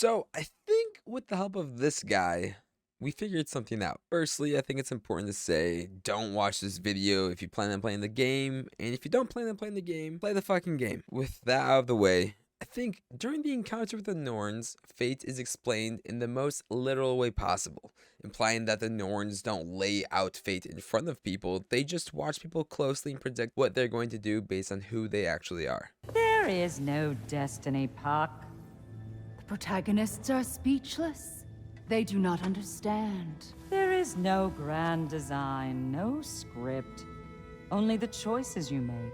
So I think with the help of this guy, we figured something out. Firstly, I think it's important to say, don't watch this video if you plan on playing the game, and if you don't plan on playing the game, play the fucking game. With that out of the way, I think during the encounter with the Norns, fate is explained in the most literal way possible, implying that the Norns don't lay out fate in front of people, they just watch people closely and predict what they're going to do based on who they actually are. There is no destiny, Puck. The protagonists are speechless. They do not understand. There is no grand design, no script. Only the choices you make.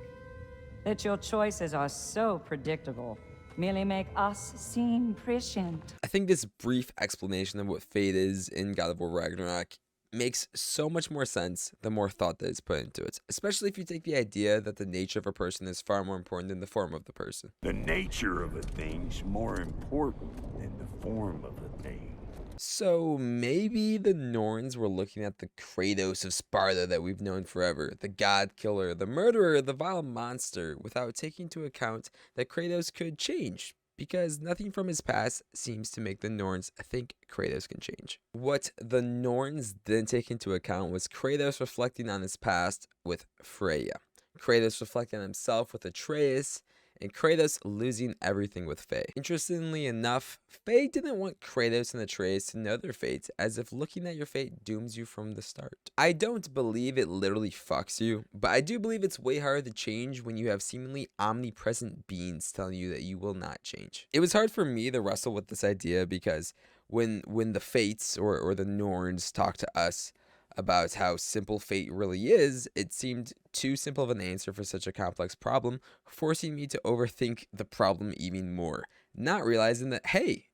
That your choices are so predictable merely make us seem prescient. I think this brief explanation of what fate is in God of War Ragnarok makes so much more sense the more thought that is put into it, especially if you take the idea that the nature of a person is far more important than the form of the person. The nature of a thing's more important than the form of a thing. So maybe the Norns were looking at the Kratos of Sparta that we've known forever, the god killer, the murderer, the vile monster, without taking into account that Kratos could change, because nothing from his past seems to make the Norns think Kratos can change. What the Norns didn't take into account was Kratos reflecting on his past with Freya, Kratos reflecting on himself with Atreus, and Kratos losing everything with Faye. Interestingly enough, Faye didn't want Kratos and Atreus to know their fate, as if looking at your fate dooms you from the start. I don't believe it literally fucks you, but I do believe it's way harder to change when you have seemingly omnipresent beings telling you that you will not change. It was hard for me to wrestle with this idea because when the Fates or the Norns talk to us about how simple fate really is, it seemed too simple of an answer for such a complex problem, forcing me to overthink the problem even more, not realizing that, hey,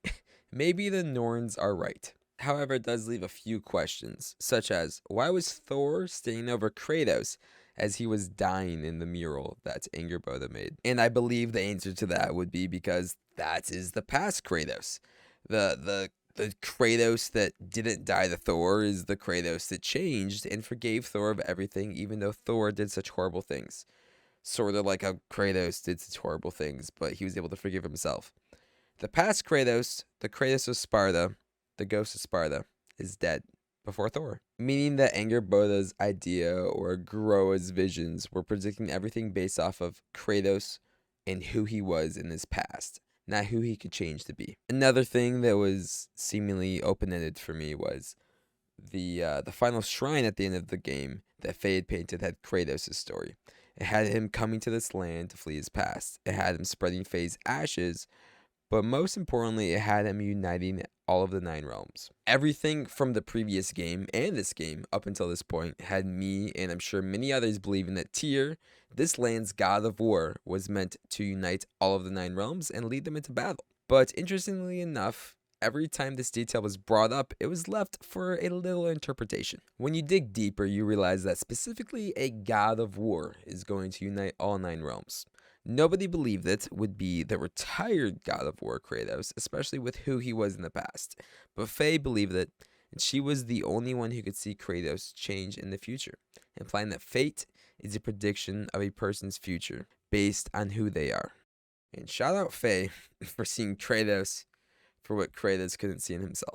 maybe the Norns are right. However, it does leave a few questions, such as, why was Thor standing over Kratos as he was dying in the mural that Angerboda made? And I believe the answer to that would be because that is the past Kratos. The Kratos that didn't die to Thor is the Kratos that changed and forgave Thor of everything, even though Thor did such horrible things. Sort of like how Kratos did such horrible things, but he was able to forgive himself. The past Kratos, the Kratos of Sparta, the ghost of Sparta, is dead before Thor. Meaning that Angerboda's idea or Groa's visions were predicting everything based off of Kratos and who he was in his past, not who he could change to be. Another thing that was seemingly open-ended for me was the final shrine at the end of the game that Faye had painted had Kratos' story. It had him coming to this land to flee his past. It had him spreading Faye's ashes, but most importantly, it had him uniting all of the 9 realms. Everything from the previous game and this game up until this point had me, and I'm sure many others, believing that Tyr, this land's god of war, was meant to unite all of the 9 realms and lead them into battle. But interestingly enough, every time this detail was brought up, it was left for a little interpretation. When you dig deeper, you realize that specifically a god of war is going to unite all 9 realms. Nobody believed it would be the retired god of war Kratos, especially with who he was in the past. But Faye believed it, and she was the only one who could see Kratos change in the future, implying that fate is a prediction of a person's future based on who they are. And shout out Faye for seeing Kratos for what Kratos couldn't see in himself.